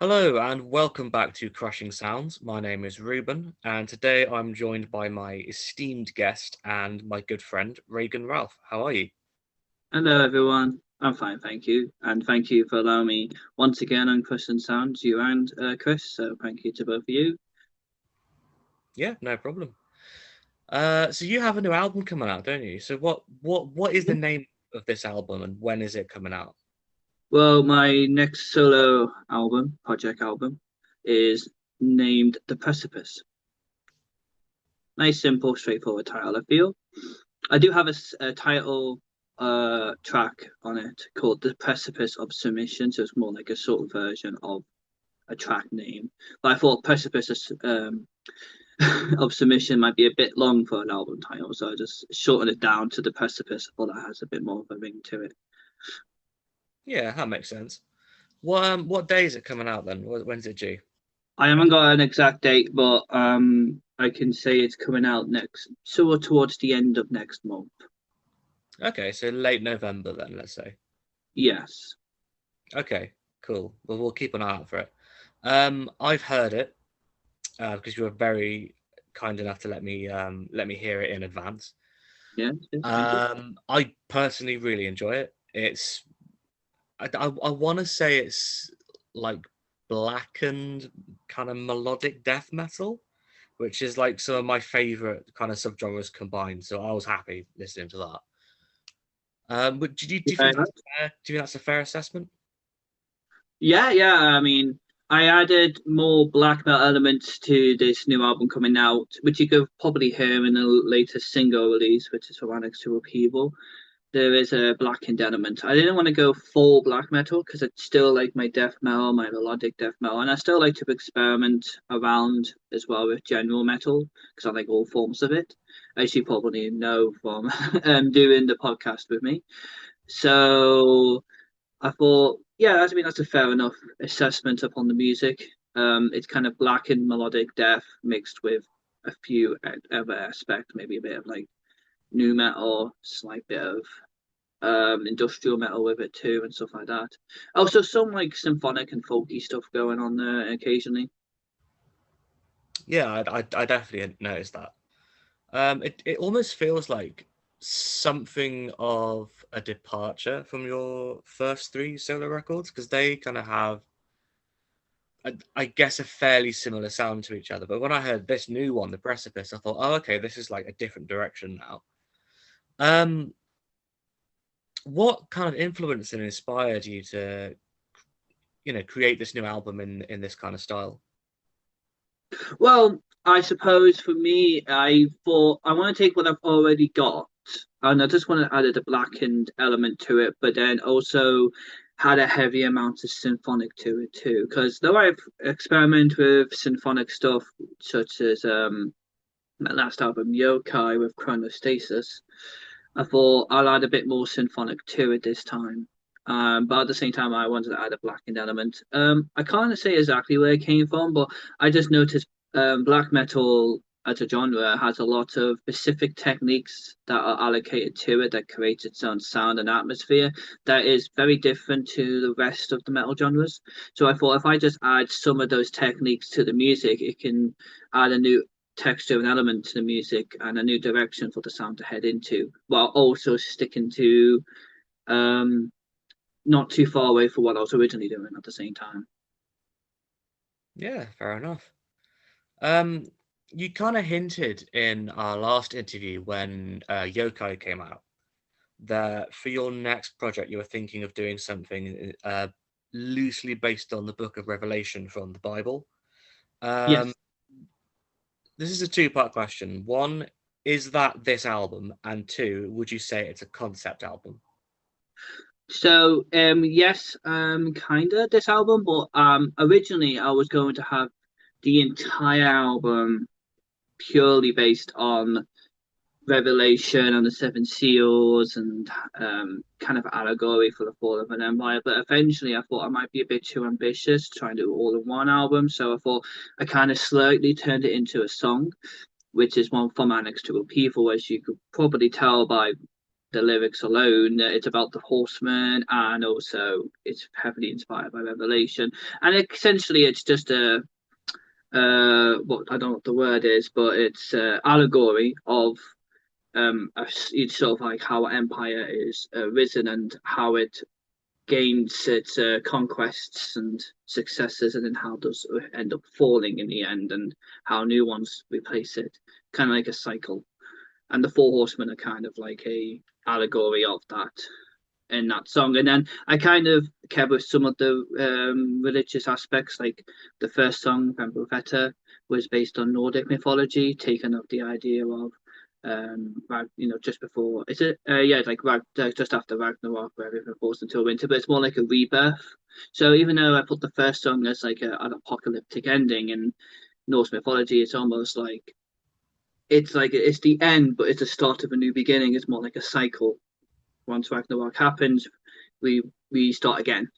Hello and welcome back to Crushing Sounds. My name is Reuben, and today I'm joined by my esteemed guest and my good friend, Reagan Ralph. How are you? Hello, everyone. I'm fine, thank you. And thank you for allowing me once again on Chris and Sounds, you and Chris. So thank you to both of you. Yeah, no problem. So you have a new album coming out, don't you? So what is the name of this album and when is it coming out? Well, my next solo album, project album, is named The Precipice. Nice, simple, straightforward title, I feel. I do have a title track on it called The Precipice of Submission, so it's more like a sort of version of a track name. But I thought Precipice of Submission might be a bit long for an album title, so I just shortened it down to The Precipice. I thought that has a bit more of a ring to it. Yeah, that makes sense. What day is it coming out then? When's it due? I haven't got an exact date, but I can say it's coming out next, so towards the end of next month. Okay, so late November then, let's say. Yes. Okay, cool. Well, we'll keep an eye out for it. I've heard it because you were very kind enough to let me hear it in advance. Yes. Yes. Thank you. I personally really enjoy it. I want to say it's like blackened kind of melodic death metal, which is like some of my favorite kind of subgenres combined. So I was happy listening to that. But do you think Very that's much. fair? Do you think that's a fair assessment? Yeah, yeah. I mean, I added more black metal elements to this new album coming out, which you could probably hear in the latest single release, which is for Annex to Upheaval. There is a blackened element. I didn't want to go full black metal because I still like my death metal, my melodic death metal, and I still like to experiment around as well with general metal because I like all forms of it, as you probably know from doing the podcast with me. So I thought, yeah, that's a fair enough assessment upon the music. It's kind of blackened melodic death mixed with a few other aspects, maybe a bit of like new metal, slight bit of industrial metal with it too and stuff like that. Also, some like symphonic and folky stuff going on there occasionally. Yeah, I definitely noticed that. It almost feels like something of a departure from your first three solo records because they kind of have, I guess, a fairly similar sound to each other. But when I heard this new one, The Precipice, I thought, oh, okay, this is like a different direction now. Um, what kind of influenced and inspired you to, create this new album in this kind of style? Well, I suppose for me, I thought I want to take what I've already got, and I just want to add a blackened element to it, but then also had a heavy amount of symphonic to it too. Because though I've experimented with symphonic stuff such as my last album Yokai with Chronostasis, I thought I'll add a bit more symphonic to it this time. But at the same time, I wanted to add a blackened element. I can't say exactly where it came from, but I just noticed black metal as a genre has a lot of specific techniques that are allocated to it that creates its own sound and atmosphere that is very different to the rest of the metal genres. So I thought if I just add some of those techniques to the music, it can add a new texture and element to the music and a new direction for the sound to head into, while also sticking to um, not too far away from what I was originally doing at the same time. Yeah, fair enough. Um, you kind of hinted in our last interview when Yokai came out that for your next project you were thinking of doing something loosely based on the Book of Revelation from the Bible. Um, Yes. this is a two-part question. One, is that this album? And two, would you say it's a concept album? So yes, kinda this album, but originally I was going to have the entire album purely based on Revelation and the Seven Seals and kind of allegory for the fall of an empire. But eventually, I thought I might be a bit too ambitious trying to do it all in one album. So I thought I kind of slightly turned it into a song, which is one from Annex to a People, as you could probably tell by the lyrics alone. It's about the horseman, and also it's heavily inspired by Revelation. And essentially, it's just a what I don't know what the word is, but it's allegory of it's sort of like how empire is risen and how it gains its conquests and successes, and then how does it end up falling in the end, and how new ones replace it, kind of like a cycle. And the Four Horsemen are kind of like a allegory of that in that song. And then I kind of kept with some of the religious aspects, like the first song, Veta, was based on Nordic mythology, taken up the idea of just before it's like just after Ragnarok, where everything falls into a winter, but it's more like a rebirth. So even though I put the first song as like an apocalyptic ending in Norse mythology, it's the end, but it's the start of a new beginning. It's more like a cycle. Once Ragnarok happens, we start again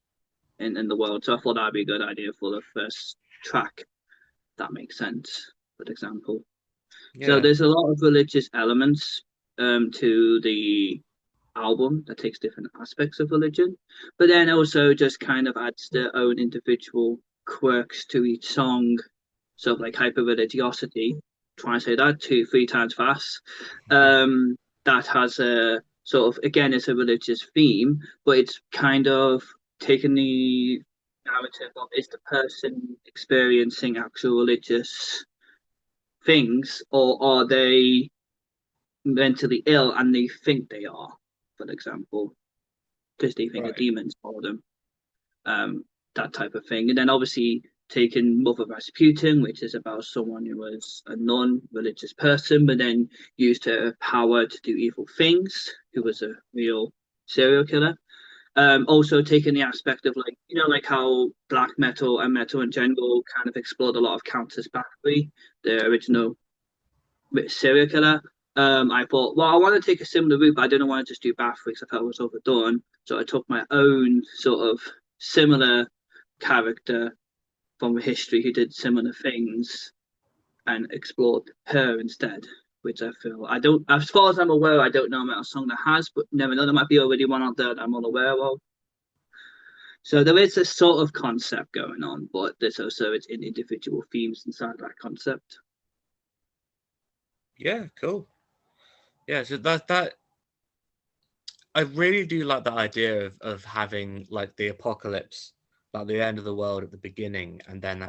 in the world. So I thought that'd be a good idea for the first track. That makes sense. For example, so Yeah, there's a lot of religious elements to the album that takes different aspects of religion, but then also just kind of adds their own individual quirks to each song. So like hyper religiosity, try and say that two, three times fast. That has a sort of again, it's a religious theme, but it's kind of taken the narrative of is the person experiencing actual religious things, or are they mentally ill and they think they are, for example, because they think a right. demon's for them, that type of thing. And then obviously taking Mother Rasputin, which is about someone who was a non-religious person, but then used her power to do evil things, who was a real serial killer. Also taking the aspect of like like how black metal and metal in general kind of explored a lot of Countess Bathory, the original serial killer. I thought, well, I want to take a similar route, but I didn't want to just do Bathory because I felt it was overdone. So I took my own sort of similar character from history who did similar things and explored her instead. Which I feel I don't, as far as I'm aware, I don't know about a song that has, but never know, there might be already one out there that I'm unaware of. So there is a sort of concept going on, but there's also it's in individual themes inside that concept. Yeah, cool. Yeah, so that I really do like the idea of having like the apocalypse, like the end of the world at the beginning, and then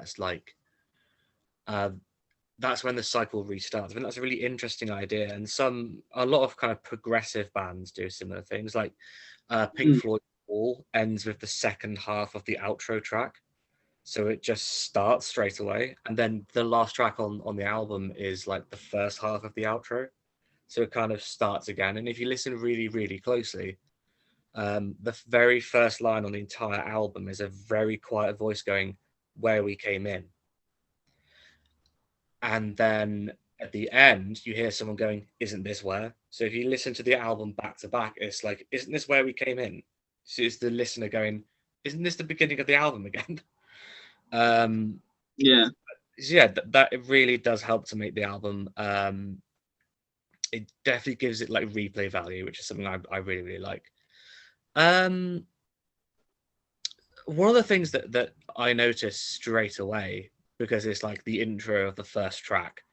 uh, that's when the cycle restarts. I think that's a really interesting idea, and a lot of kind of progressive bands do similar things. Like Pink Mm, Floyd Wall ends with the second half of the outro track, so it just starts straight away, and then the last track on the album is like the first half of the outro, so it kind of starts again. And if you listen really really closely, the very first line on the entire album is a very quiet voice going, "Where we came in," and then at the end you hear someone going, "Isn't this where?" So if you listen to the album back to back, it's like, "Isn't this where we came in?" So it's the listener going, "Isn't this the beginning of the album again?" um yeah. so yeah, that it really does help to make the album. It definitely gives it like replay value, which is something I really really like. um One of the things that I noticed straight away, because it's like the intro of the first track.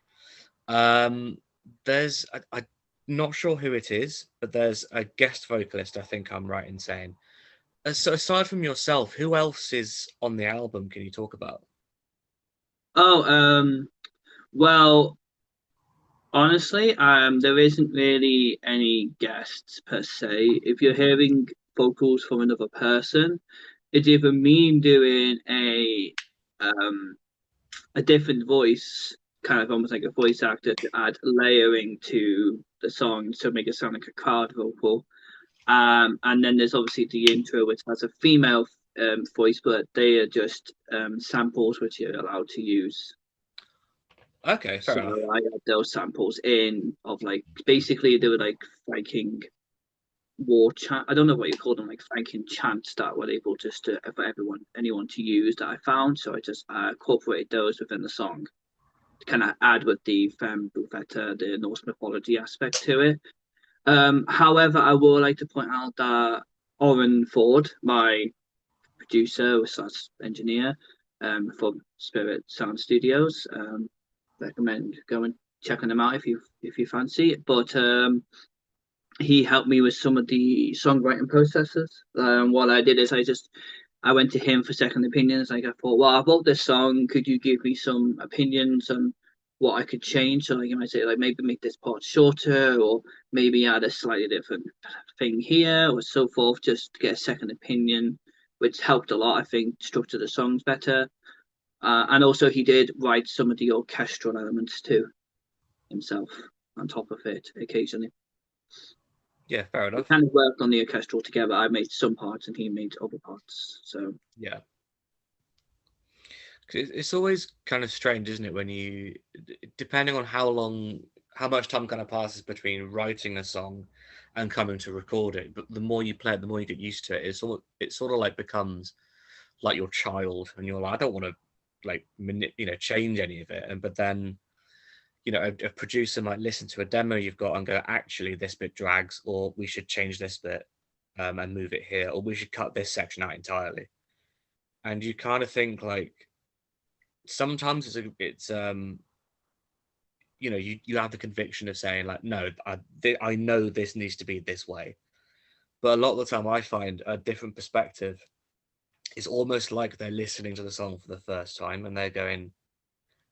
Um, I'm not sure who it is, but there's a guest vocalist. I think I'm right in saying. So aside from yourself, who else is on the album? Can you talk about? Oh, well, honestly, there isn't really any guests per se. If you're hearing vocals from another person, it's either me doing um a different voice, kind of almost like a voice actor to add layering to the song to make it sound like a crowd vocal. And then there's obviously the intro, which has a female voice, but they are just samples which you're allowed to use. Okay, fair So enough. I had those samples in of like basically they were like Viking war chant. I don't know what you call them, like Viking chants that were able just to for anyone to use that I found. So I just incorporated those within the song to kind of add with the femme buffetta, the Norse mythology aspect to it. However, I would like to point out that Oren Ford, my producer slash engineer, from Spirit Sound Studios, recommend going checking them out if you fancy it. But he helped me with some of the songwriting processes. What I did is I went to him for second opinions. Like I thought, well, I wrote this song. Could you give me some opinions on what I could change? So like you might say, like maybe make this part shorter, or maybe add a slightly different thing here, or so forth. Just to get a second opinion, which helped a lot. I think structure the songs better. And also, he did write some of the orchestral elements too himself on top of it occasionally. Yeah, fair We enough. kind of worked on the orchestral together. I made some parts and he made other parts. So Yeah. 'Cause it's always kind of strange, isn't it, when depending on how much time kind of passes between writing a song and coming to record it, but the more you play it, the more you get used to it. It sort of like becomes like your child, and you're like, I don't want to like change any of it, and but then a producer might listen to a demo you've got and go, actually, this bit drags, or we should change this bit and move it here, or we should cut this section out entirely. And you kind of think like sometimes you have the conviction of saying like, no, I know this needs to be this way, but a lot of the time I find a different perspective is almost like they're listening to the song for the first time and they're going,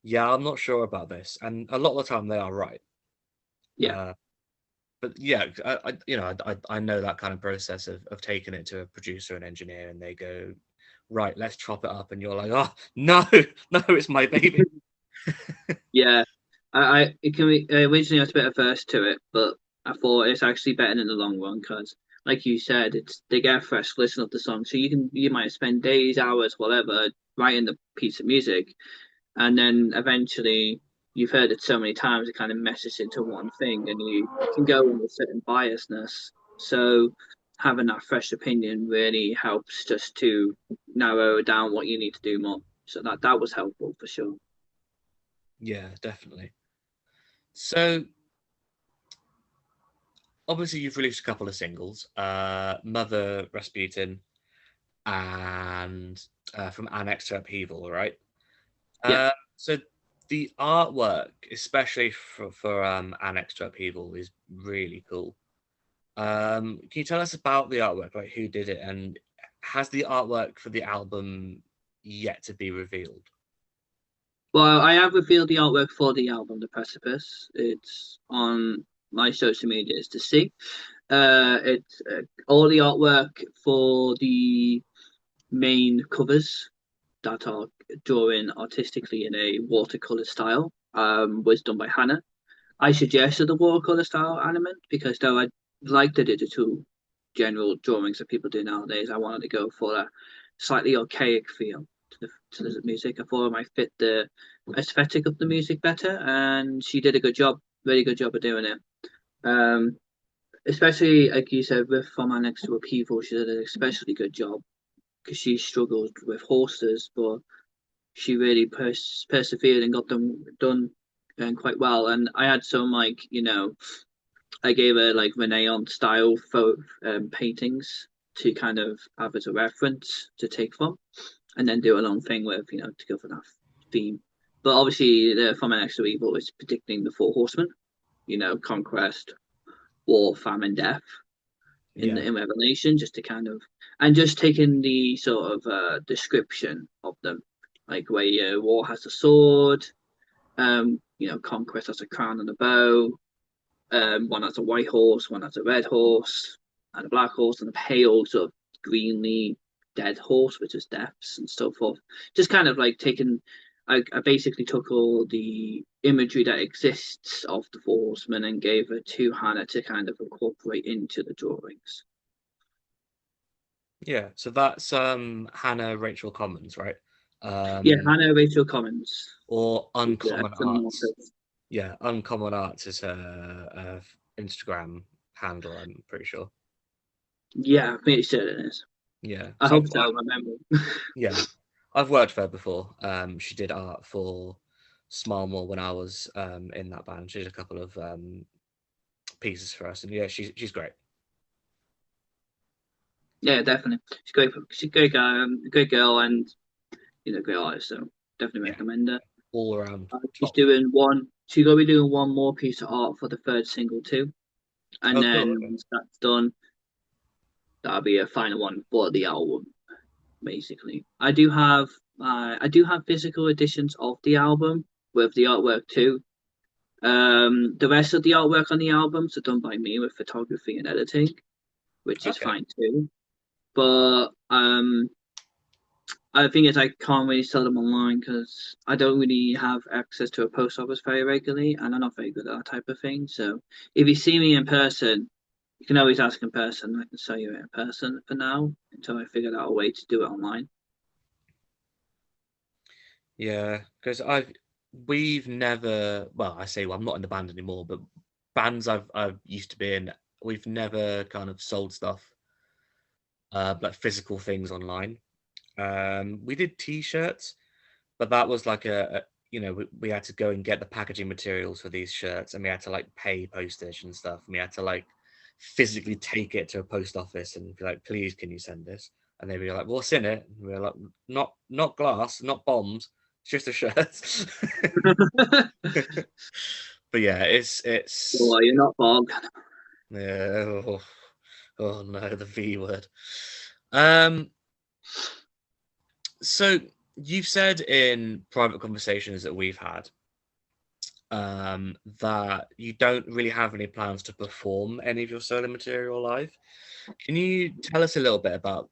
yeah, I'm not sure about this, and a lot of the time they are right. yeah, uh, but yeah, I know that kind of process of taking it to a producer and engineer and they go, right, let's chop it up, and you're like, oh no, no, it's my baby. yeah. I it can be, originally I was a bit averse to it, but I thought it's actually better in the long run because, like you said, it's they get a fresh listen of the song, so you might spend days, hours, whatever, writing the piece of music, and then eventually you've heard it so many times it kind of meshes into one thing, and you can go in with certain biasness. So having that fresh opinion really helps just to narrow down what you need to do more. So that was helpful for sure. Yeah, definitely. So obviously you've released a couple of singles, Mother Rasputin and from Annex to Upheaval, right? Yeah. So the artwork, especially for Annex to Upheaval, is really cool. Can you tell us about the artwork, like who did it, and has the artwork for the album yet to be revealed? Well, I have revealed the artwork for the album, The Precipice. It's on my social medias to see. It's all the artwork for the main covers that are drawn artistically in a watercolor style. Was done by Hannah. I suggested the watercolor style element because though I like the digital general drawings that people do nowadays, I wanted to go for a slightly archaic feel to the music. I thought it might fit the aesthetic of the music better, and she did a good job, really good job of doing it. Um, Especially like you said with From My Next to Upheaval, she did an especially good job because she struggled with horses, but she really persevered and got them done quite well. And I had some I gave her like Renaissance style paintings to kind of have as a reference to take from, and then do a long thing with to go for that theme. But obviously, the From an Extra Evil is predicting the four horsemen. Conquest, war, famine, death Yeah, in Revelation, just to kind of and just taking the sort of description of them, like where war has a sword, conquest has a crown and a bow, one has a white horse, one has a red horse, and a black horse, and a pale sort of greenly dead horse, which is deaths and so forth. Just kind of like taking, I basically took all the imagery that exists of the four horsemen and gave it to Hannah to kind of incorporate into the drawings. yeah. So that's Hannah Rachel Commons, right? Yeah, Um, Hannah Rachel Commons or is Uncommon film Arts. artist. Yeah, Uncommon Arts is her Instagram handle, I'm pretty sure. Yeah, I'm pretty sure it is. Yeah, I so hope so. My memory. yeah, I've worked with her before. She did art for Small More when I was in that band. She did a couple of pieces for us, and yeah, she's great. Yeah, definitely. She's great. She's a great girl, and great artist. So definitely Yeah, recommend her. all around She's top. doing one. She's gonna be doing one more piece of art for the third single too, and Oh, cool. then Okay. once that's done, that'll be a final one for the album. Basically, I do have physical editions of the album with the artwork too. The rest of the artwork on the albums are done by me with photography and editing, which is Okay. fine too. But I think it's I can't really sell them online because I don't really have access to a post office very regularly, and I'm not very good at that type of thing. So if you see me in person, you can always ask in person. I can sell you it in person for now until I figured out a way to do it online. Yeah, because we've never, well, I say, well, I'm not in the band anymore, but bands I've used to be in, we've never kind of sold stuff, like physical things online. We did t-shirts, but that was like we had to go and get the packaging materials for these shirts, and we had to like pay postage and stuff, and we had to like physically take it to a post office and be like, please, can you send this? And they'd be like, what's in it? And we were like, not glass, not bombs, it's just a shirt. But yeah, it's Well, you're not Bog. yeah, oh no, the V word. Um, so you've said in private conversations that we've had, that you don't really have any plans to perform any of your solo material live. Can you tell us a little bit about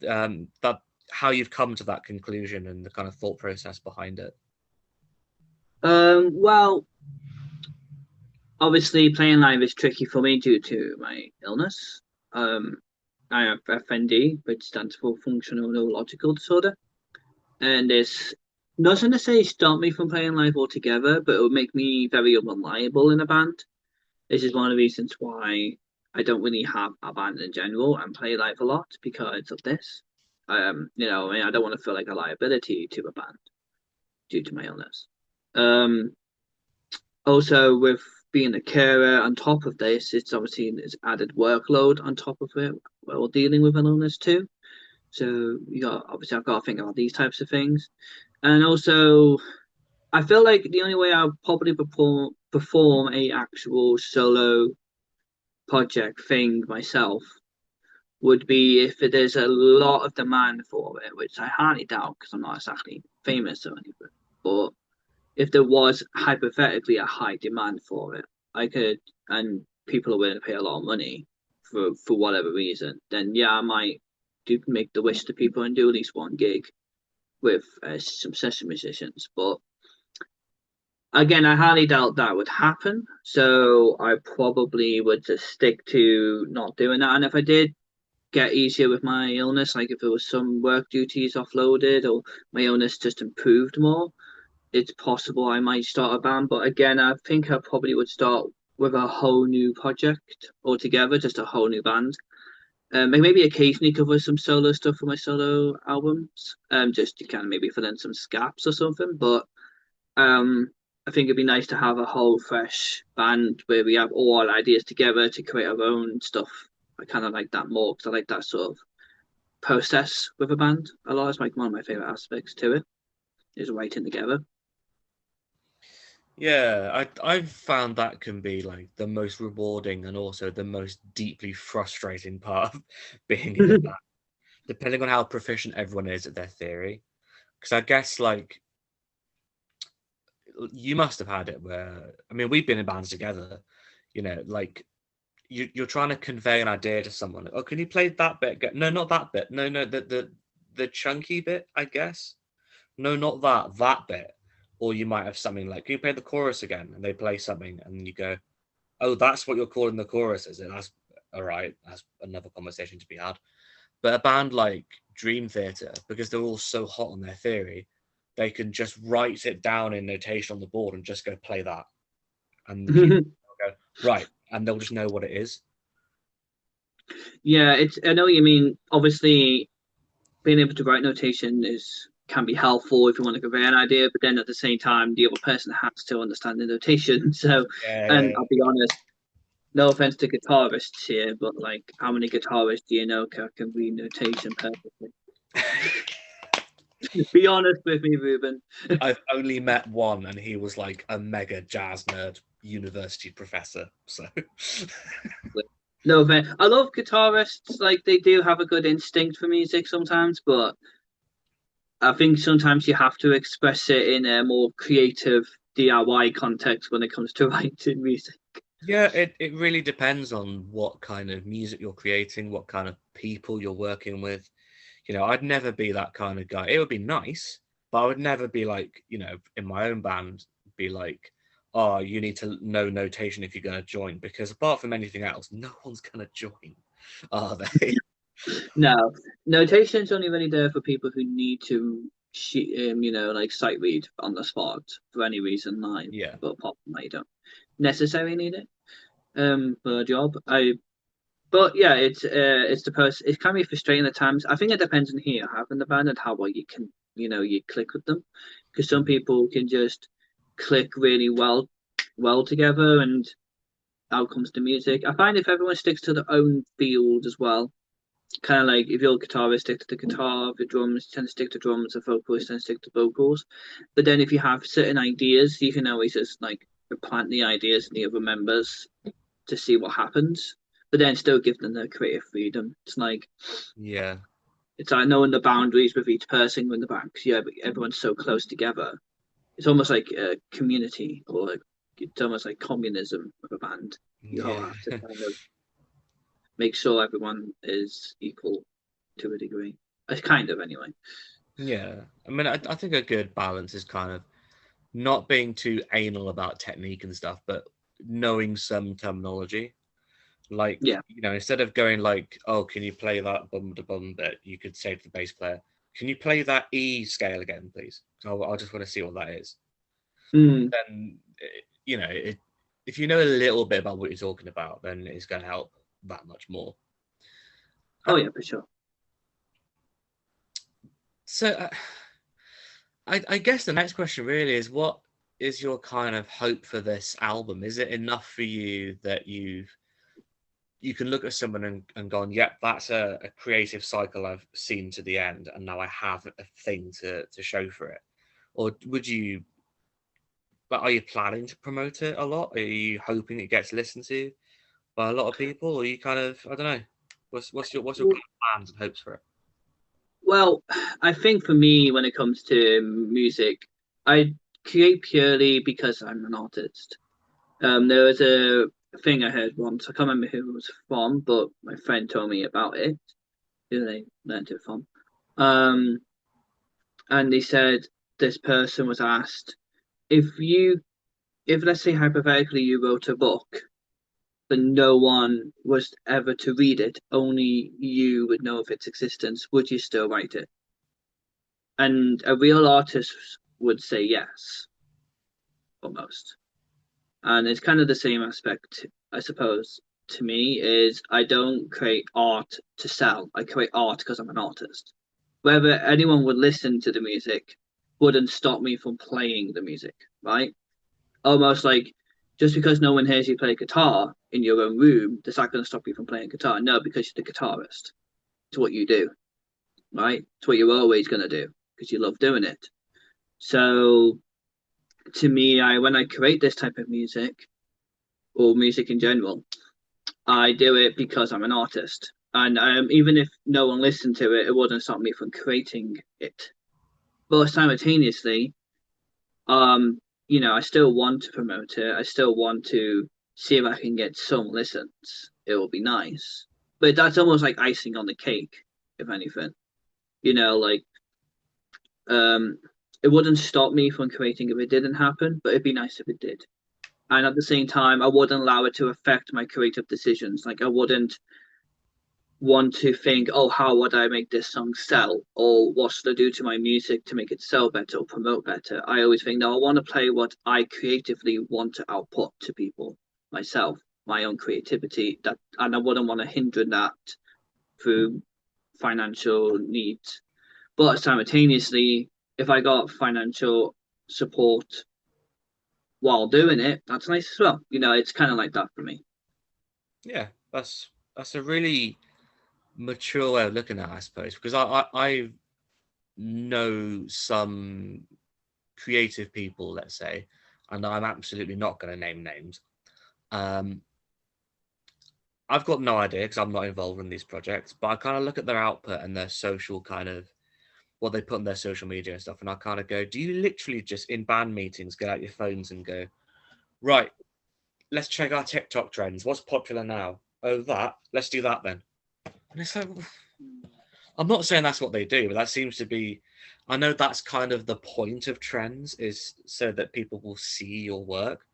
that how you've come to that conclusion and the kind of thought process behind it? Well, obviously playing live is tricky for me due to my illness. Um, I have FND, which stands for functional neurological disorder, and it's nothing to say stop me from playing live altogether, but it would make me very unreliable in a band. This is one of the reasons why I don't really have a band in general and play live a lot because of this. I mean, I don't want to feel like a liability to a band due to my illness. Um, Also, with being a carer on top of this, it's obviously it's added workload on top of it while dealing with an illness too. So obviously I've got to think about these types of things, and also I feel like the only way I'll probably perform a actual solo project thing myself would be if there's a lot of demand for it, which I hardly doubt because I'm not exactly famous or anything. But if there was hypothetically a high demand for it, I could, and people are willing to pay a lot of money for whatever reason, then yeah, I might do make the wish to people and do at least one gig with some session musicians. But again, I highly doubt that would happen. So I probably would just stick to not doing that. And if I did get easier with my illness, like if there was some work duties offloaded or my illness just improved more, it's possible I might start a band. But again, I think I probably would start with a whole new project altogether, just a whole new band. And maybe occasionally cover some solo stuff for my solo albums, just to kind of maybe fill in some scaps or something. But um, I think it'd be nice to have a whole fresh band where we have all our ideas together to create our own stuff. I kind of like that more because I like that sort of process with a band a lot. It's like one of my favorite aspects to it is writing together. Yeah, I've found that can be like the most rewarding and also the most deeply frustrating part of being in a band, depending on how proficient everyone is at their theory. Because I guess like you must have had it where, I mean, we've been in bands together, like you're trying to convey an idea to someone. Oh, can you play that bit? No, not that bit. No, no, the chunky bit, I guess. No, not that bit. Or you might have something like, can you play the chorus again? And they play something, and you go, oh, that's what you're calling the chorus, is it? That's all right. That's another conversation to be had. But a band like Dream Theater, because they're all so hot on their theory, they can just write it down in notation on the board and just go play that, and the people go right, and they'll just know what it is. Yeah, it's I know what you mean. Obviously, being able to write notation is can be helpful if you want to convey an idea, but then at the same time, the other person has to understand the notation. So, Yeah, and yeah, I'll be honest, No offense to guitarists here, but like, how many guitarists do you know can read notation perfectly? Be honest with me, Reuben. I've only met one, and he was like a mega jazz nerd university professor. So No offense. I love guitarists. Like, they do have a good instinct for music sometimes, but I think sometimes you have to express it in a more creative DIY context when it comes to writing music. yeah, it really depends on what kind of music you're creating, what kind of people you're working with. I'd never be that kind of guy. It would be nice, but I would never be like, in my own band, be like, oh, you need to know notation if you're going to join, because apart from anything else, no one's going to join, are they? No, notation's only really there for people who need to, like sight read on the spot for any reason. Like, Yeah, but apart from that, you don't necessarily need it. For a job, but yeah, it's the person. It can be frustrating at times. I think it depends on who you have in the band and how well you can, you click with them, because some people can just click really well together, and out comes the music. I find if everyone sticks to their own field as well, kind of like if you're a guitarist, stick to the guitar. If you're drums, tend to stick to drums. If vocalist, tend to stick to vocals. But then if you have certain ideas, you can always just like plant the ideas in the other members to see what happens. But then still give them their creative freedom. yeah, It's like knowing the boundaries with each person in the band. Because yeah, everyone's so close together. It's almost like a community, or like, it's almost like communism of a band. You all yeah, have to kind of make sure everyone is equal to a degree. Kind of, anyway. yeah. I mean, I think a good balance is kind of not being too anal about technique and stuff, but knowing some terminology. Like, Yeah. instead of going like, oh, can you play that bum da bum bit, you could say to the bass player, can you play that E scale again, please? I just want to see what that is. Mm. Then, if you know a little bit about what you're talking about, then it's going to help that much more. Oh Um, yeah, for sure. so, I guess the next question really is, what is your kind of hope for this album? Is it enough for you that you can look at someone and gone, yep, that's a creative cycle I've seen to the end, and now I have a thing to show for it? Or but are you planning to promote it a lot? Are you hoping it gets listened to by a lot of people? Or are you kind of, I don't know, what's your kind of plans and hopes for it? Well, I think for me, when it comes to music, I create purely because I'm an artist. There was a thing I heard once. I can't remember who it was from, but my friend told me about it. Who they learned it from. Um, and they said this person was asked if let's say hypothetically you wrote a book, but no one was ever to read it, only you would know of its existence, would you still write it? And a real artist would say yes, almost. And it's kind of the same aspect, I suppose, to me, is I don't create art to sell. I create art because I'm an artist. Whether anyone would listen to the music wouldn't stop me from playing the music, right? Almost like just because no one hears you play guitar in your own room, does that going to stop you from playing guitar? No, because you're the guitarist. It's what you do, right? It's what you're always going to do because you love doing it. So to me, when I create this type of music or music in general, I do it because I'm an artist. And even if no one listened to it, it wouldn't stop me from creating it. But simultaneously, um, I still want to promote it. I still want to see if I can get some listens. It will be nice. But that's almost like icing on the cake, if anything. Like um it wouldn't stop me from creating if it didn't happen, but it'd be nice if it did. And at the same time, I wouldn't allow it to affect my creative decisions. Like I wouldn't want to think, oh, how would I make this song sell? Or what should I do to my music to make it sell better or promote better? I always think, no, I want to play what I creatively want to output to people myself, my own creativity. And I wouldn't want to hinder that through financial needs. But simultaneously, if I got financial support while doing it, that's nice as well. It's kind of like that for me. Yeah, that's a really mature way of looking at it, I suppose, because I know some creative people, let's say, and I'm absolutely not going to name names. Um, I've got no idea because I'm not involved in these projects, but I kind of look at their output and their social kind of what they put on their social media and stuff, and I kind of go, do you literally just in band meetings get out your phones and go, right, let's check our TikTok trends. What's popular now? Oh, that. Let's do that then. And it's like, I'm not saying that's what they do, but that seems to be. I know that's kind of the point of trends is so that people will see your work,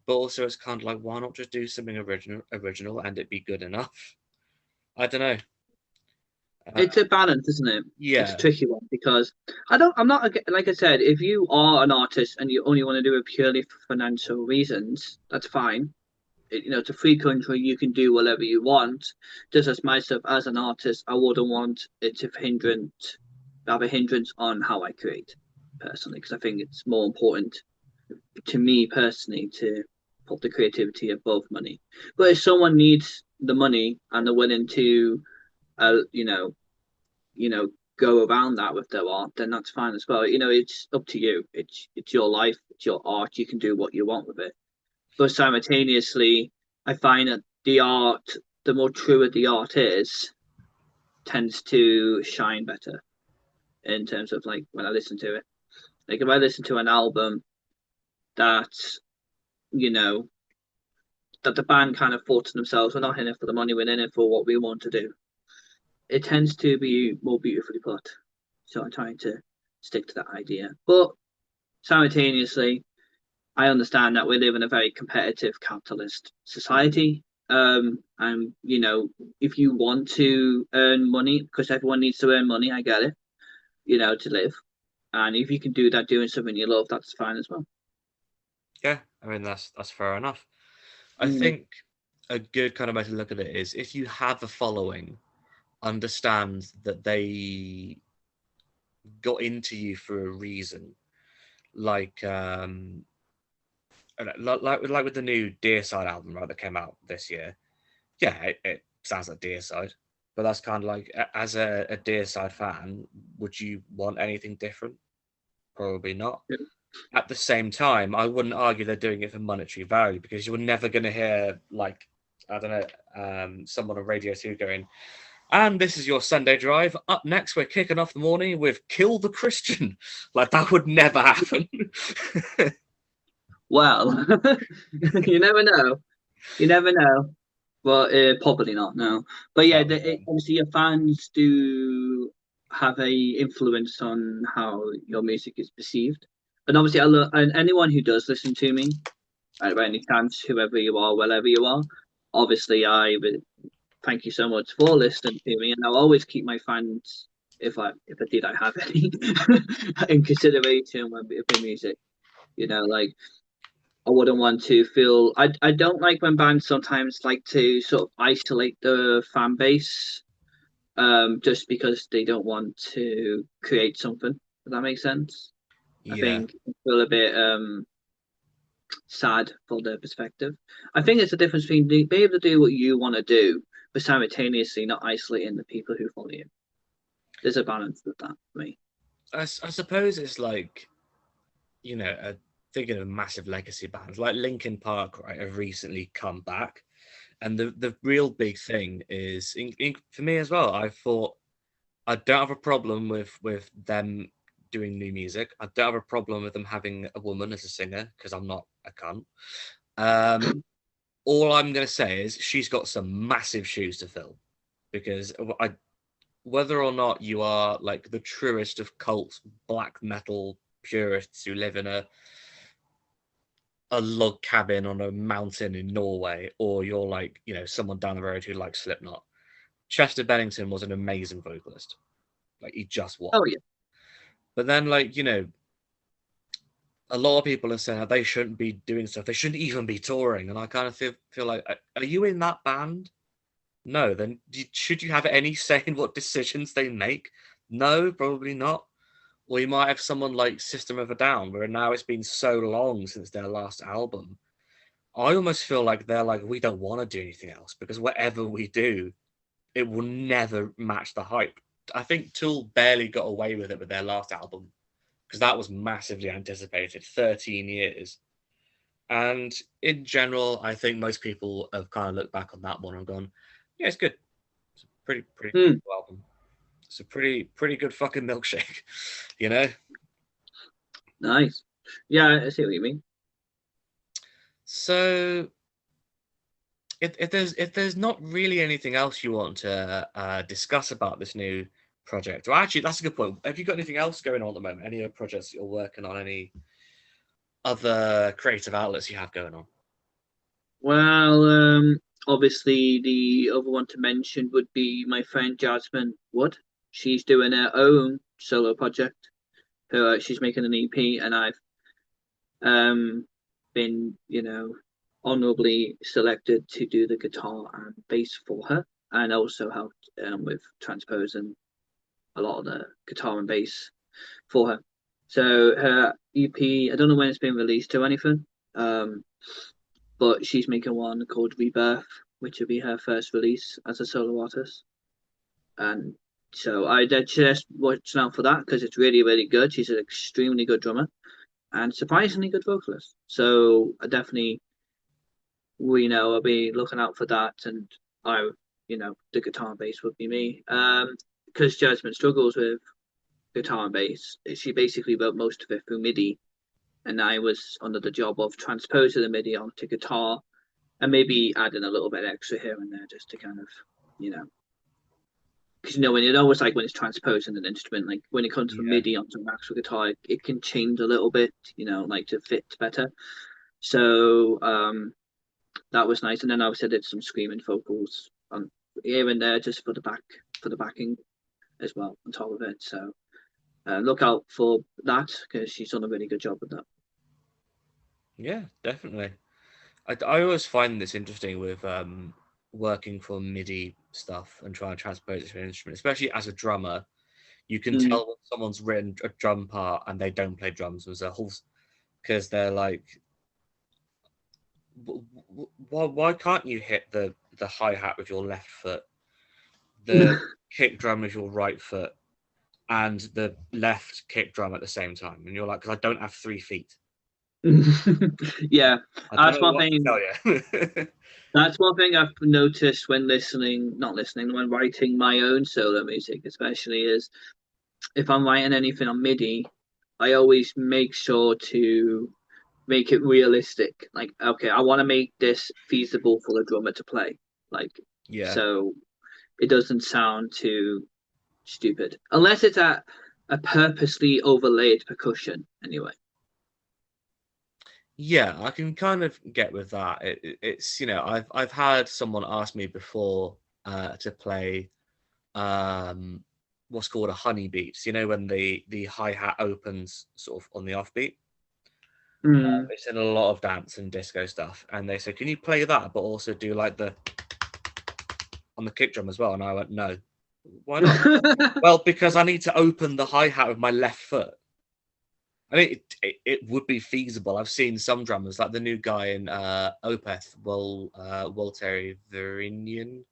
but also it's kind of like, why not just do something original and it be good enough? I don't know. Uh, It's a balance, isn't it? It's a yeah, tricky one because I'm not like I said, if you are an artist and you only want to do it purely for financial reasons, that's fine. It's a free country. You can do whatever you want. Just as myself as an artist, I wouldn't want it to have a hindrance on how I create personally, because I think it's more important to me personally to put the creativity above money. But if someone needs the money and they're willing to, uh, you know, you know, go around that with their art, then that's fine as well. It's up to you. It's your life. It's your art. You can do what you want with it. But simultaneously, I find that the more truer the art is, tends to shine better in terms of like when I listen to it. Like if I listen to an album that you know that the band kind of thought to themselves, we're not in it for the money, we're in it for what we want to do. It tends to be more beautifully put. So I'm trying to stick to that idea. But simultaneously, I understand that we live in a very competitive capitalist society. And if you want to earn money, because everyone needs to earn money, I get it, to live. And if you can do that doing something you love, that's fine as well. yeah. I mean, that's fair enough. I Mm, think a good kind of way to look at it is if you have a following, understand that they got into you for a reason. Like like with the new Deicide album, right, that came out this year. Yeah, it sounds like Deicide, but that's kind of like as a Deicide fan, would you want anything different? Probably not. yeah. At the same time, I wouldn't argue they're doing it for monetary value because you're never going to hear like I don't know someone on Radio Two going, and this is your Sunday drive. Up next, we're kicking off the morning with "Kill the Christian." Like that would never happen. Well, you never know. You never know. But probably not, no. But yeah, Probably not. obviously your fans do have a influence on how your music is perceived. And obviously, and anyone who does listen to me, by any chance, whoever you are, wherever you are, obviously I would thank you so much for listening to me, and I'll always keep my fans, if I did, I have any, in consideration when we play music. Like I wouldn't want to feel. I don't like when bands sometimes like to sort of isolate the fan base, just because they don't want to create something. Does that make sense? I Yeah, think I feel a bit sad for their perspective. I think it's a difference between being able to do what you want to do, but simultaneously not isolating the people who follow you. There's a balance with that for me. I suppose it's like thinking of massive legacy bands like Linkin Park, right, have recently come back, and the real big thing is for me as well. I thought I don't have a problem with them doing new music. I don't have a problem with them having a woman as a singer because I'm not a cunt. Um, all I'm going to say is she's got some massive shoes to fill because whether or not you are like the truest of cult black metal purists who live in a log cabin on a mountain in Norway, or you're like, someone down the road who likes Slipknot. Chester Bennington was an amazing vocalist. Like he just Oh was. yeah. But then, like, a lot of people are saying that they shouldn't be doing stuff. They shouldn't even be touring. And I kind of feel like, are you in that band? No. Then should you have any say in what decisions they make? No, probably not. Or you might have someone like System of a Down, where now it's been so long since their last album. I almost feel like they're like, we don't want to do anything else because whatever we do, it will never match the hype. I think Tool barely got away with it with their last album because that was massively anticipated, 13 years. And in general, I think most people have kind of looked back on that one and gone, yeah, it's good. It's a pretty Hmm, cool album. It's a pretty good fucking milkshake, you know? nice. Yeah, I see what you mean. So if there's not really anything else you want to discuss about this new project, well, actually, that's a good point. Have you got anything else going on at the moment? Any other projects you're working on? Any other creative outlets you have going on? Well, obviously the other one to mention would be my friend Jasmine Wood. She's doing her own solo project. She's making an EP, and I've um been, honorably selected to do the guitar and bass for her, and also helped with transposing a lot of the guitar and bass for her. So her EP, I don't know when it's been released or anything, but she's making one called Rebirth, which will be her first release as a solo artist. And so I did just watching out for that because it's really, really good. She's an extremely good drummer and surprisingly good vocalist. So I definitely, I'll be looking out for that. And the guitar and bass would be me. Because Jasmine struggles with guitar and bass, she basically wrote most of it through MIDI, and I was under the job of transposing the MIDI onto guitar and maybe adding a little bit extra here and there just to kind of, you know, because when it always like when it's transposing an instrument, like when it comes from Yeah. MIDI onto an actual guitar, it can change a little bit, like to fit better. So that was nice, and then obviously I did some screaming vocals on here and there just for the backing as well on top of it. So look out for that because she's done a really good job with that. Yeah, definitely. I always find this interesting with working for MIDI stuff and trying to transpose it to an instrument, especially as a drummer. You can Mm. tell when someone's written a drum part and they don't play drums themselves because they're like, why can't you hit the hi hat with your left foot, the kick drum with your right foot, and the left kick drum at the same time? And you're like, because I don't have 3 feet. Yeah, I don't that's know one what to thing. tell you. That's one thing I've noticed when not listening, when writing my own solo music, especially is if I'm writing anything on MIDI, I always make sure to make it realistic. Like, okay, I want to make this feasible for the drummer to play. Like, Yeah. so it doesn't sound too stupid, unless it's a purposely overlaid percussion. Anyway. Yeah, I can kind of get with that. It's I've had someone ask me before to play um what's called a honey beat. When the hi hat opens sort of on the offbeat. Mm. It's in a lot of dance and disco stuff, and they said, "Can you play that, but also do like the on the kick drum as well?" And I went, "No, why not?" Well, because I need to open the hi hat with my left foot. I mean, it would be feasible. I've seen some drummers, like the new guy in Opeth, Walter Verinian.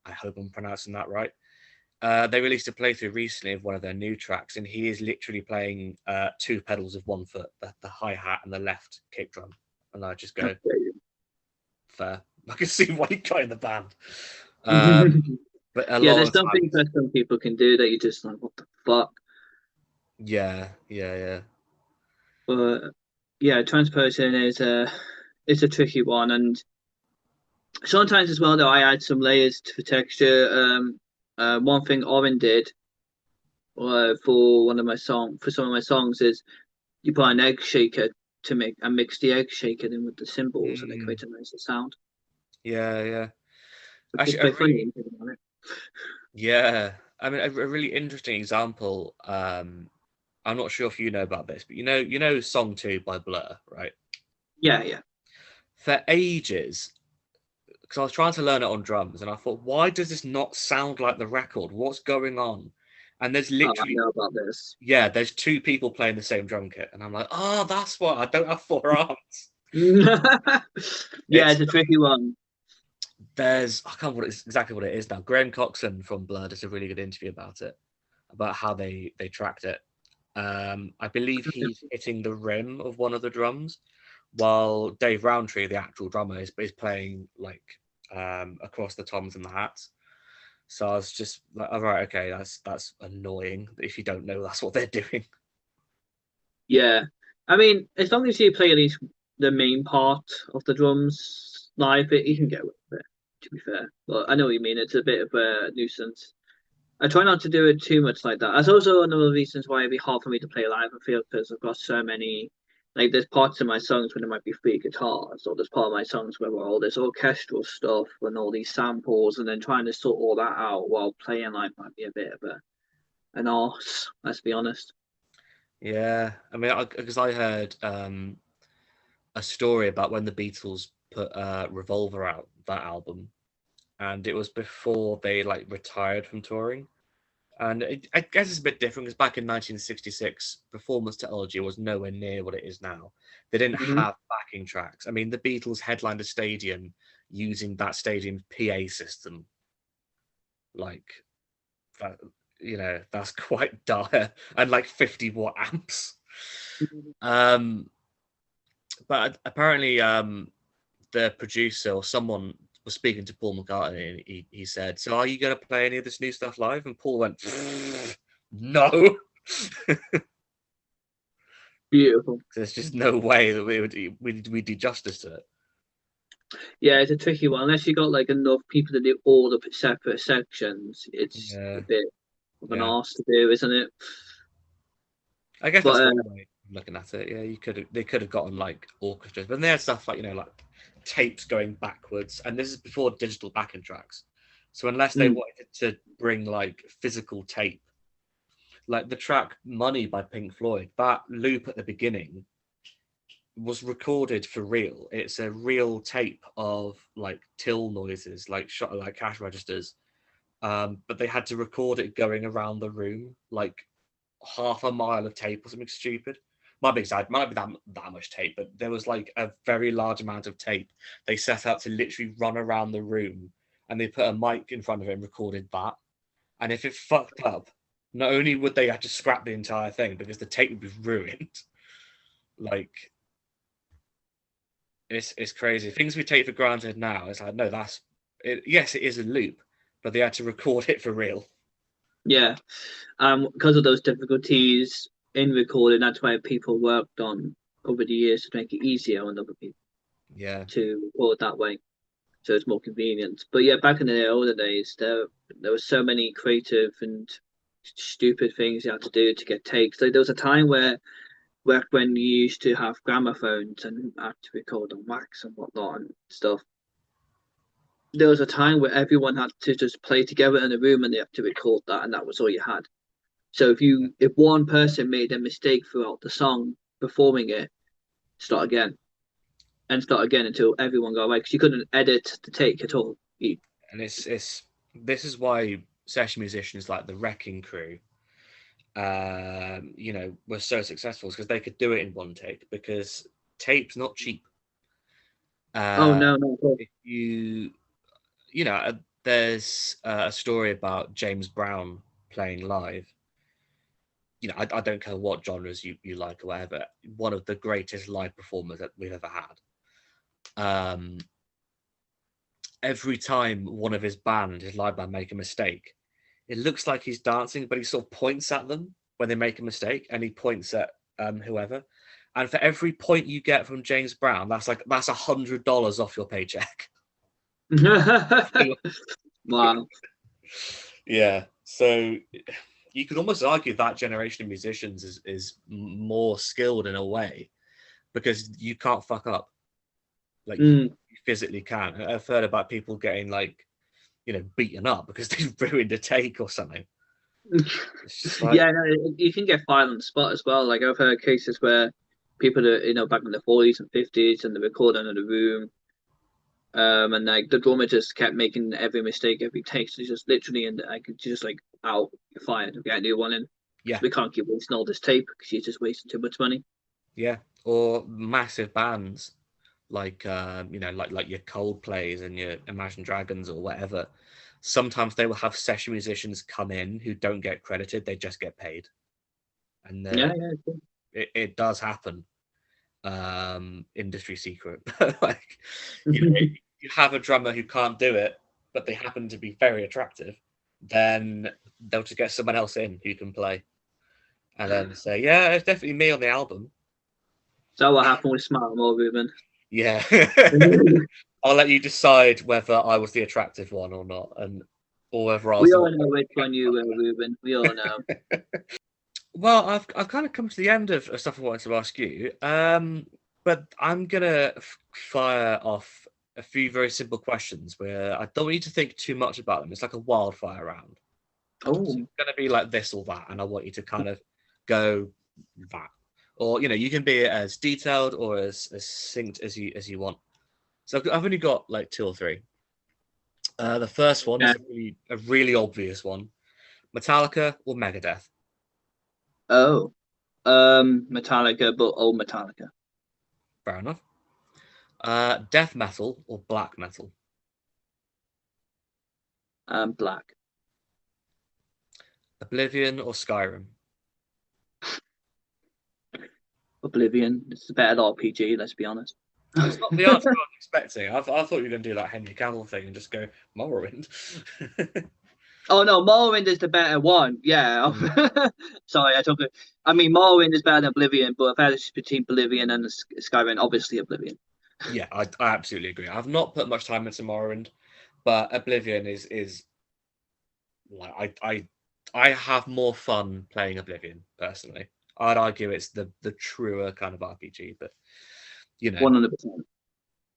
I hope I'm pronouncing that right. They released a playthrough recently of one of their new tracks, and he is literally playing two pedals of one foot, the hi hat and the left kick drum. And I just go, fair. I can see why he got in the band. But a Yeah, lot there's of the some things times, that some people can do that you just like, what the fuck? yeah, yeah, yeah. But yeah, transposing is a tricky one, and sometimes as well though I add some layers for texture. One thing Oren did for some of my songs is you put an egg shaker to make and mix the egg shaker in with the cymbals, and it Mm, creates a nicer sound. yeah, yeah. So just Actually, a by really thinking on it. Yeah, I mean a really interesting example. I'm not sure if you know about this, but "Song Two" by Blur, right? Yeah, yeah. For ages, because I was trying to learn it on drums, and I thought, why does this not sound like the record? What's going on? And there's Oh, I literally, know about this. yeah, there's two people playing the same drum kit, and I'm like, oh, that's why I don't have four arms. Yeah, It's it's a tricky one. there's I can't remember exactly what it is now. Graham Coxon from Blur does a really good interview about it, about how they tracked it. I believe he's hitting the rim of one of the drums, while Dave Rowntree, the actual drummer, is playing like across the toms and the hats. So I was just like, all right, okay, that's annoying if you don't know that's what they're doing. Yeah, I mean, as long as you play at least the main part of the drums live, you can get away with it. To be fair, but I know what you mean. It's a bit of a nuisance. I try not to do it too much like that. That's also one of the reasons why it'd be hard for me to play live. I feel because I've got so many, like there's parts of my songs where there might be three guitars, or there's part of my songs where all this orchestral stuff and all these samples, and then trying to sort all that out while playing live might be a bit of an arse. Let's be honest. Yeah, I mean, because I heard a story about when the Beatles put Revolver out, that album, and it was before they like retired from touring. And I guess it's a bit different because back in 1966, performance technology was nowhere near what it is now. They didn't Hmm. have backing tracks. I mean, the Beatles headlined a stadium using that stadium's PA system. Like that, that's quite dire, and like 50-watt amps. Um, but apparently, the producer or someone was speaking to Paul McCartney, and he said, "So are you going to play any of this new stuff live?" And Paul went, "No." Beautiful. There's just no way that we do justice to it. Yeah, it's a tricky one. Unless you got like enough people to do all the separate sections, it's a Yeah, bit of an yeah. arse to do, isn't it? I guess But that's one way of looking at it. Yeah, they could have gotten like orchestras, but they had stuff like like tapes going backwards, and this is before digital backing tracks. So unless they mm, wanted to bring like physical tape, like the track "Money" by Pink Floyd, that loop at the beginning was recorded for real. It's a real tape of like till noises, like shot like cash registers. But they had to record it going around the room, like half a mile of tape or something stupid. Might be that much tape, but there was like a very large amount of tape. They set out to literally run around the room, and they put a mic in front of it and recorded that. And if it fucked up, not only would they have to scrap the entire thing because the tape would be ruined, like it's crazy. Things we take for granted now, it's like no, that's it. Yes, it is a loop, but they had to record it for real. yeah, because of those difficulties in recording, that's why people worked on over the years to make it easier on other people Yeah, to record that way, so it's more convenient. But yeah, back in the older days, there were so many creative and stupid things you had to do to get takes. Like there was a time where when you used to have gramophones and had to record on wax and whatnot and stuff. There was a time where everyone had to just play together in a room and they had to record that, and that was all you had. So if one person made a mistake throughout the song performing it, start again and start again until everyone got right because you couldn't edit the take at all. and it's this is why session musicians like the Wrecking Crew, were so successful because they could do it in one take because tape's not cheap. Oh Uh, no, no, no. if there's a story about James Brown playing live. I don't care what genres you like or whatever. One of the greatest live performers that we've ever had. Um, every time one of his live band, make a mistake, it looks like he's dancing, but he sort of points at them when they make a mistake, and he points at whoever. And for every point you get from James Brown, that's $100 off your paycheck. Wow. Yeah. So you could almost argue that generation of musicians is more skilled in a way because you can't fuck up. Like Mm. you physically can. I've heard about people getting like, beaten up because they ruined a take or something. It's just like, Yeah, no, you can get fired on the spot as well. Like I've heard cases where people are, back in the 40s and 50s and they're recording in a room. And like the drummer just kept making every mistake, every take. So just literally, and like just like out, you're fired. We get a new one in because yeah, we can't keep wasting all this tape because you're just wasting too much money. yeah. Or massive bands. like your Coldplays and your Imagine Dragons or whatever, sometimes they will have session musicians come in who don't get credited; they just get paid, and Yeah, yeah, cool. it does happen. Industry secret, like you know, you have a drummer who can't do it, but they happen to be very attractive, then they'll just get someone else in who can play, and then say, "Yeah, it's definitely me on the album." So what happened with Smile More, Reuben? Yeah. I'll let you decide whether I was the attractive one or not, and or whether I was We the all one. know which one you were, Reuben. We all know. Well, I've kind of come to the end of stuff I wanted to ask you, but I'm gonna fire off a few very simple questions where I don't need to think too much about them. It's like a wildfire round. So Oh, it's gonna be like this or that, and I want you to kind of go that, or you can be as detailed or as succinct as you want. So I've only got like two or three. The first one yeah. is a really obvious one: Metallica or Megadeth. Oh, Metallica, but old Metallica. Fair enough. Death metal or black metal. Black. Oblivion or Skyrim. Oblivion. It's a better RPG, let's be honest. That's not the answer I was expecting. I thought you were going to do that Henry Cavill thing and just go Morrowind. Oh no, Morrowind is the better one. Yeah. Mm. Sorry, I took it. I mean, Morrowind is better than Oblivion, but if I had to choose between Oblivion and Skyrim, obviously Oblivion. Yeah, I absolutely agree. I've not put much time into Morrowind, but Oblivion is like I have more fun playing Oblivion personally. I'd argue it's the truer kind of RPG, but you know. 100%.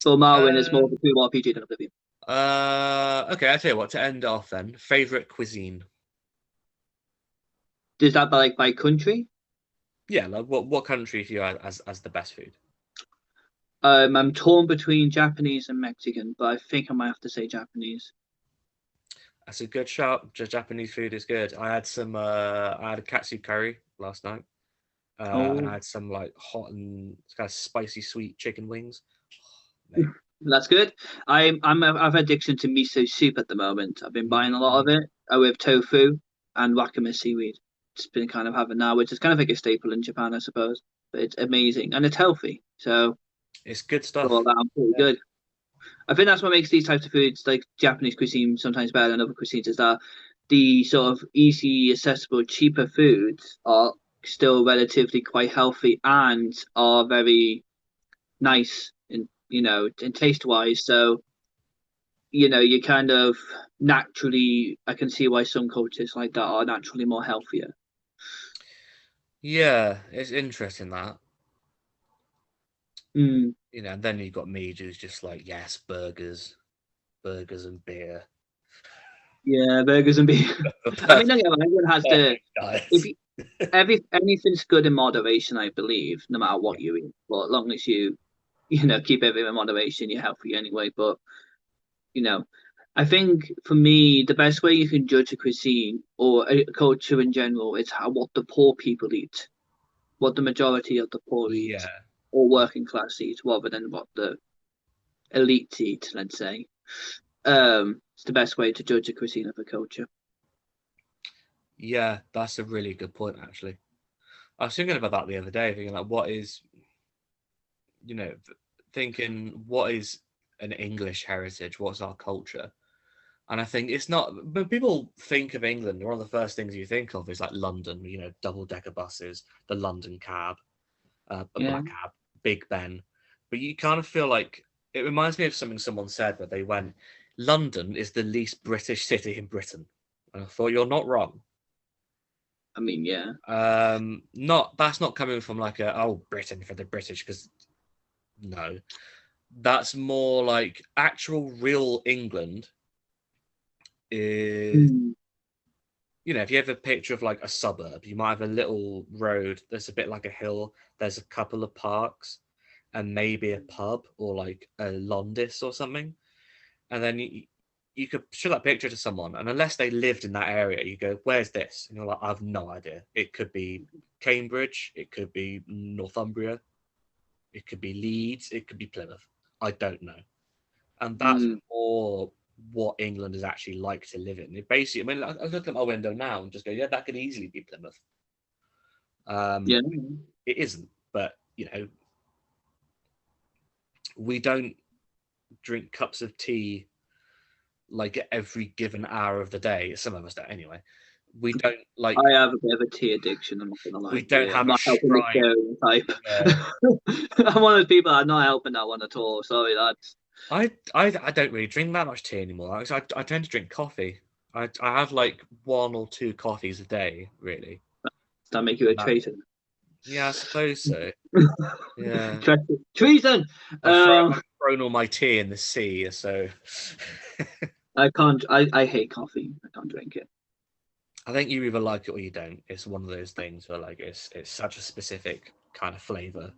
But Morrowind is more of Um, a true RPG than Oblivion. okay, I tell you what. To end off, then, favorite cuisine. Is that by country? Yeah, like what country do you have as the best food? I'm torn between Japanese and Mexican, but I think I might have to say Japanese. That's a good shout. Japanese food is good. I had a katsu curry last night, and I Oh, had some like hot and kind of spicy sweet chicken wings. Mate. that's good. I've addiction to miso soup at the moment. I've been buying a lot of Mm, it with tofu and wakame seaweed. It's been kind of having now, which is kind of like a staple in Japan, I suppose. But it's amazing and it's healthy. So it's good for all stuff. that, I'm pretty Yeah. good. I think that's what makes these types of foods, like Japanese cuisine, sometimes better than other cuisines, is that the sort of easy, accessible, cheaper foods are still relatively quite healthy and are very nice in in taste wise. So you kind of naturally, I can see why some cultures like that are naturally more healthier. Yeah, it's interesting that. Mm, And then you've got me who's just like, yes, burgers and beer. yeah, burgers and beef. The I mean, don't perfect, get me wrong, everyone has to. perfect diet. If you, anything's good in moderation, I believe, no matter what Yeah. you eat. But as long as you keep everything in moderation, you're healthy anyway. But you know, I think for me, the best way you can judge a cuisine or a culture in general is how what the poor people eat, what the majority of the poor eat, Yeah. or Yeah. working class eat, rather than what the elite eat. Let's say, it's the best way to judge a cuisine of a culture. Yeah, that's a really good point, actually. I was thinking about that the other day, thinking like, what is, you know, thinking what is an English heritage? What's our culture? And I think it's not. When people think of England, one of the first things you think of is like London. Double decker buses, the London cab, a Yeah, black cab, Big Ben. But you kind of feel like it reminds me of something someone said where they went, "London is the least British city in Britain," and I thought you're not wrong. I mean, yeah. Not that's not coming from like a Britain for the British because no, that's more like actual real England is. Mm, If you have a picture of like a suburb, you might have a little road that's a bit like a hill. There's a couple of parks and maybe a pub or like a Londis or something. And then you could show that picture to someone, and unless they lived in that area, you go, "Where's this?" And you're like, "I have no idea." It could be Cambridge, it could be Northumbria, it could be Leeds, it could be Plymouth. I don't know. And that's Mm, more what England is actually like to live in. It basically, I mean, I look at my window now and just go, yeah, that could easily be Plymouth. Um, yeah. it isn't, but we don't drink cups of tea like at every given hour of the day. Some of us don't, anyway. We don't like. I have a bit of a tea addiction. I'm not gonna lie We to don't you. I'm have a not helping the shrine. stereotype. Yeah, I'm one of those people that are not helping that one at all. Sorry, lads. I don't really drink that much tea anymore. I tend to drink coffee. I have like one or two coffees a day, really. Does that make you a That, traitor? yeah, I suppose so. Yeah, Treason. Um, I've thrown all my tea in the sea, so I can't. I hate coffee. I can't drink it. I think you either like it or you don't. It's one of those things where like it's such a specific kind of flavor.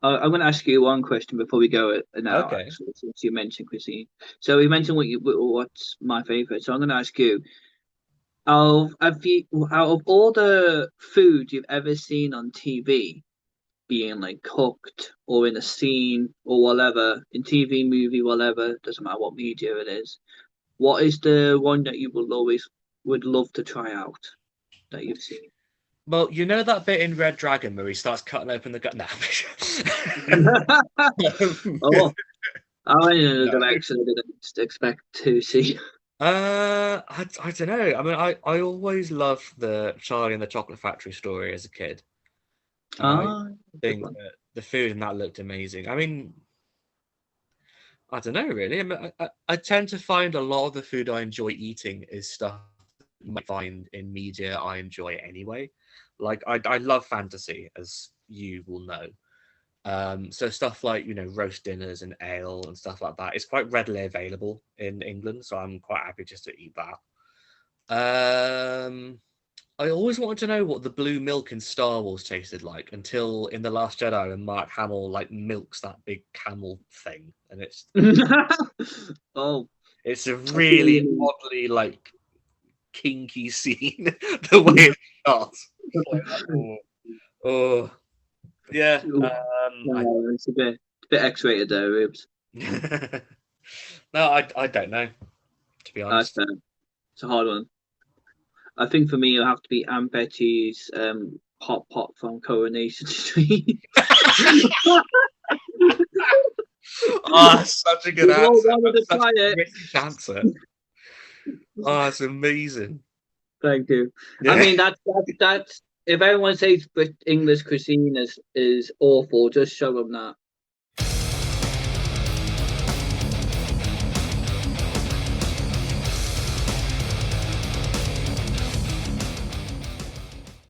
I'm going to ask you one question before we go now. Okay. Actually, since you mentioned cuisine, so we mentioned what's my favorite. So I'm going to ask you, out of all the food you've ever seen on TV, being like cooked or in a scene or whatever, in TV, movie, whatever, doesn't matter what media it is. What is the one that you will always would love to try out that you've seen? Well, you know that bit in Red Dragon where he starts cutting open the gut. No. Oh, I went in a No. direction I didn't expect to see. I don't know. I mean, I always loved the Charlie and the Chocolate Factory story as a kid, and I Ah, good think one. that the food in that looked amazing. I mean, I don't know really. I mean, I tend to find a lot of the food I enjoy eating is stuff you might find in media I enjoy anyway. Like I love fantasy, as you will know. So stuff like roast dinners and ale and stuff like that is quite readily available in England, so I'm quite happy just to eat that. Um, I always wanted to know what the blue milk in Star Wars tasted like until in The Last Jedi when Mark Hamill like milks that big camel thing, and Oh, it's a I see what really you mean. oddly like kinky scene the way it's shot. It's like, oh, oh, yeah. I It's a bit X-rated there, Rubes. no, I don't know, to be That's honest. fair. It's a hard one. I think for me, it'll have to be Aunt Betty's hot pot from Coronation Street. Oh, such a good We've all answer. wanted to That's such try a it. British answer. Oh, it's amazing. Thank you. I Yeah. mean, that's if everyone says English cuisine is awful, just show them that.